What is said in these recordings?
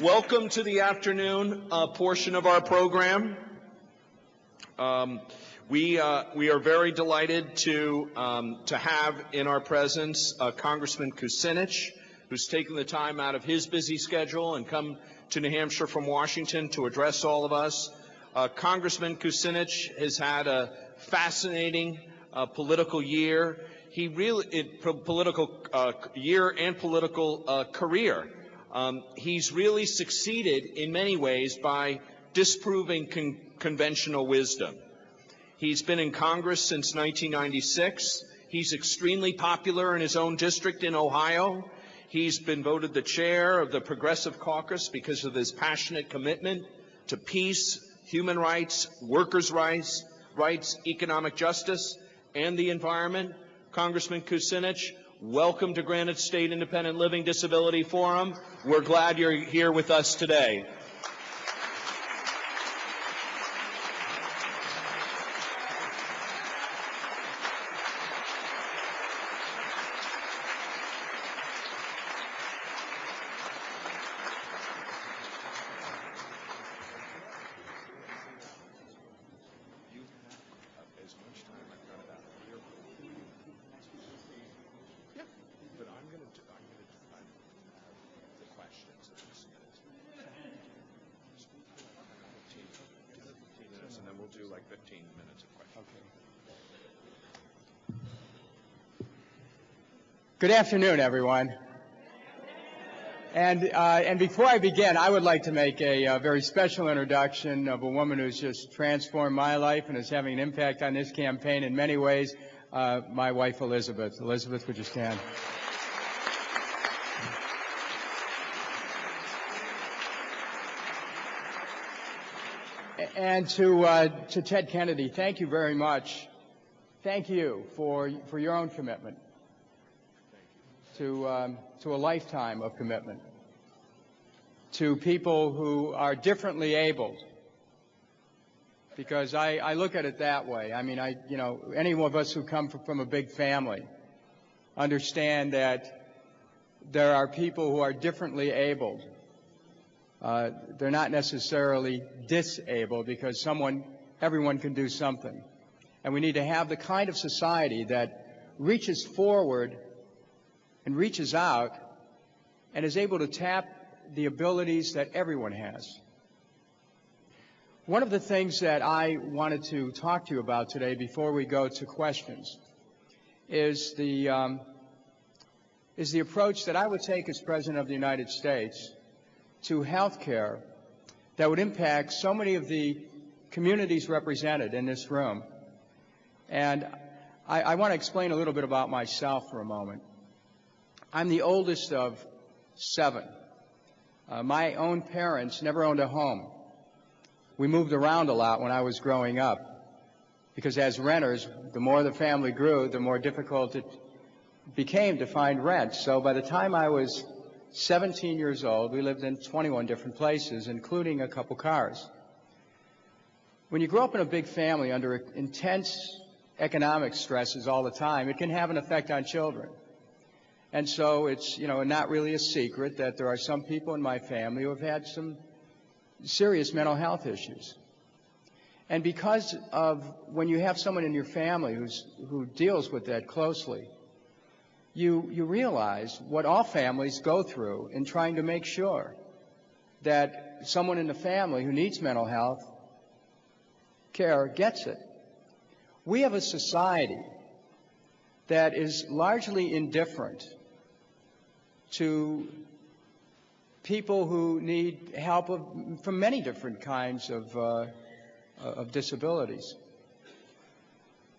Welcome to the afternoon portion of our program. We are very delighted to have in our presence Congressman Kucinich, who's taken the time out of his busy schedule and come to New Hampshire from Washington to address all of us. Congressman Kucinich has had a fascinating political year. Political year and political career. He's really succeeded in many ways by disproving conventional wisdom. He's been in Congress since 1996. He's extremely popular in his own district in Ohio. He's been voted the chair of the Progressive Caucus because of his passionate commitment to peace, human rights, workers' rights, economic justice, and the environment. Congressman Kucinich, welcome to Granite State Independent Living Disability Forum. We're glad you're here with us today. Do like 15 minutes of questions. Okay. Good afternoon, everyone. And before I begin, I would like to make a very special introduction of a woman who's just transformed my life and is having an impact on this campaign in many ways, my wife, Elizabeth. Elizabeth, would you stand? And to Ted Kennedy, thank you very much. Thank you for your own commitment to a lifetime of commitment to people who are differently abled. Because I look at it that way. I mean, any of us who come from a big family understand that there are people who are differently abled. They're not necessarily disabled because everyone can do something. And we need to have the kind of society that reaches forward and reaches out and is able to tap the abilities that everyone has. One of the things that I wanted to talk to you about today before we go to questions is the approach that I would take as President of the United States to health care that would impact so many of the communities represented in this room. And I want to explain a little bit about myself for a moment. I'm the oldest of 7. My own parents never owned a home. We moved around a lot when I was growing up because as renters, the more the family grew, the more difficult it became to find rent. So by the time I was 17 years old, we lived in 21 different places, including a couple cars. When you grow up in a big family under intense economic stresses all the time, it can have an effect on children. And so it's, not really a secret that there are some people in my family who have had some serious mental health issues. And because of when you have someone in your family who deals with that closely, you realize what all families go through in trying to make sure that someone in the family who needs mental health care gets it. We have a society that is largely indifferent to people who need help from many different kinds of disabilities.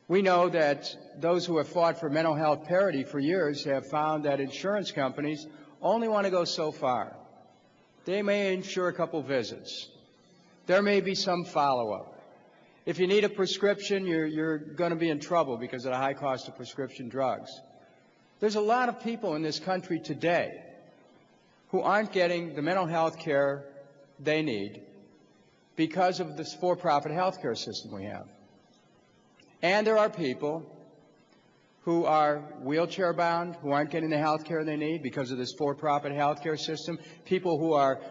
We know that those who have fought for mental health parity for years have found that insurance companies only want to go so far. They may insure a couple visits. There may be some follow-up. If you need a prescription, you're going to be in trouble because of the high cost of prescription drugs. There's a lot of people in this country today who aren't getting the mental health care they need because of this for-profit health care system we have. And there are people who are wheelchair-bound, who aren't getting the health care they need because of this for-profit health care system, people who are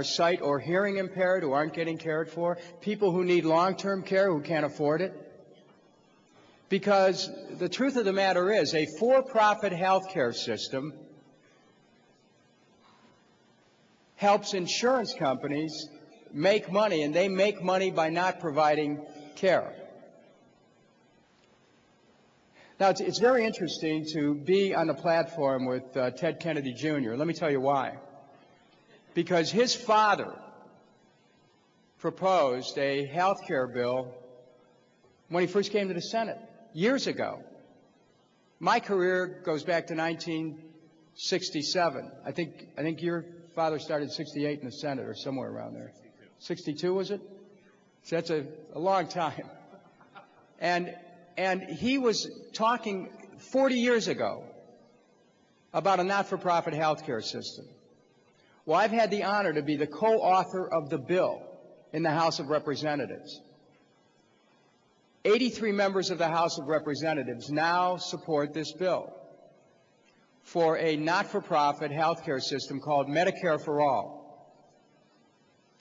sight or hearing impaired who aren't getting cared for, people who need long-term care who can't afford it. Because the truth of the matter is, a for-profit health care system helps insurance companies make money, and they make money by not providing care. Now, it's very interesting to be on the platform with Ted Kennedy Jr. Let me tell you why. Because his father proposed a health care bill when he first came to the Senate years ago. My career goes back to 1967. I think your father started in 68 in the Senate or somewhere around there. 62, was it? So that's a long time. And he was talking 40 years ago about a not-for-profit health care system. Well, I've had the honor to be the co-author of the bill in the House of Representatives. 83 members of the House of Representatives now support this bill for a not-for-profit health care system called Medicare for All.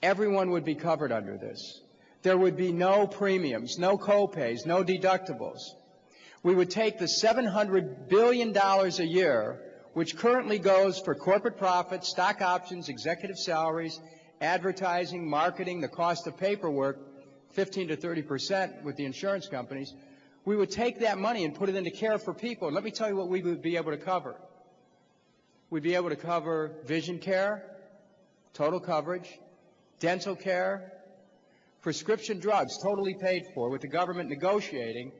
Everyone would be covered under this. There would be no premiums, no co-pays, no deductibles. We would take the $700 billion a year, which currently goes for corporate profits, stock options, executive salaries, advertising, marketing, the cost of paperwork, 15 to 30% with the insurance companies. We would take that money and put it into care for people. And let me tell you what we would be able to cover. We'd be able to cover vision care, total coverage, dental care, prescription drugs totally paid for, with the government negotiating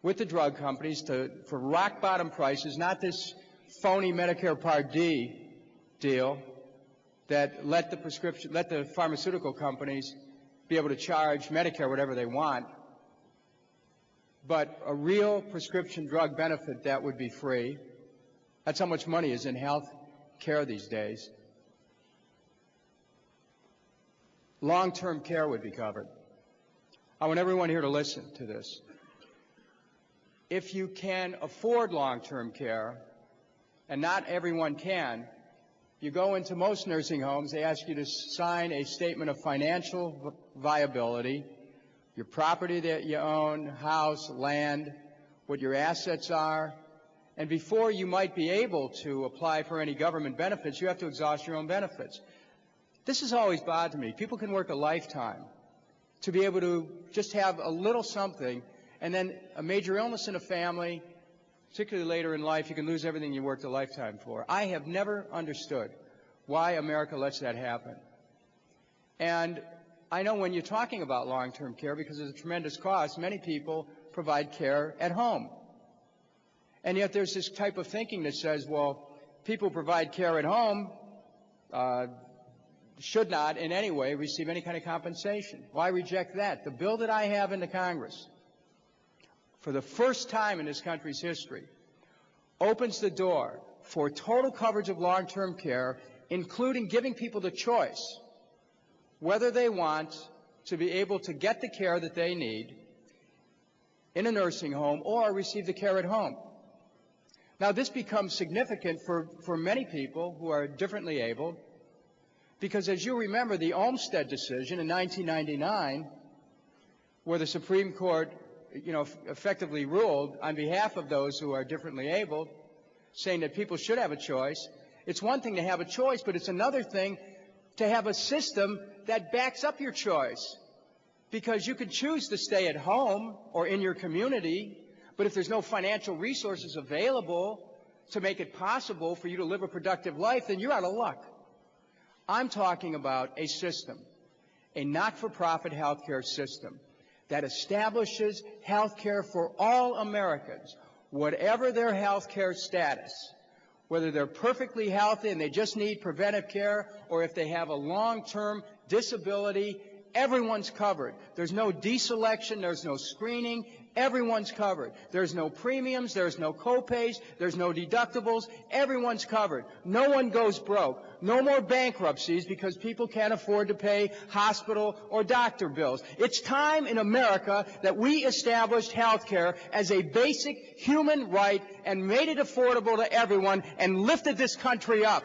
with the drug companies for rock-bottom prices, not this phony Medicare Part D deal that let the pharmaceutical companies be able to charge Medicare whatever they want, but a real prescription drug benefit that would be free. That's how much money is in health care these days. Long-term care would be covered. I want everyone here to listen to this. If you can afford long-term care, and not everyone can, you go into most nursing homes, they ask you to sign a statement of financial viability, your property that you own, house, land, what your assets are, and before you might be able to apply for any government benefits, you have to exhaust your own benefits. This has always bothered me. People can work a lifetime to be able to just have a little something, and then a major illness in a family, particularly later in life, you can lose everything you worked a lifetime for. I have never understood why America lets that happen. And I know when you're talking about long-term care, because of the tremendous cost, many people provide care at home. And yet there's this type of thinking that says, well, people who provide care at home should not in any way receive any kind of compensation. Well, I reject that. The bill that I have in the Congress, for the first time in this country's history, opens the door for total coverage of long-term care, including giving people the choice whether they want to be able to get the care that they need in a nursing home or receive the care at home. Now, this becomes significant for many people who are differently abled, because as you remember, the Olmstead decision in 1999, where the Supreme Court, effectively ruled on behalf of those who are differently abled, saying that people should have a choice. It's one thing to have a choice, but it's another thing to have a system that backs up your choice. Because you could choose to stay at home or in your community, but if there's no financial resources available to make it possible for you to live a productive life, then you're out of luck. I'm talking about a system, a not-for-profit health care system that establishes health care for all Americans, whatever their health care status, whether they're perfectly healthy and they just need preventive care, or if they have a long-term disability, everyone's covered. There's no deselection, there's no screening. everyone's covered. There's no premiums, there's no co-pays, there's no deductibles. Everyone's covered. No one goes broke. No more bankruptcies because people can't afford to pay hospital or doctor bills. It's time in America that we established health care as a basic human right and made it affordable to everyone and lifted this country up.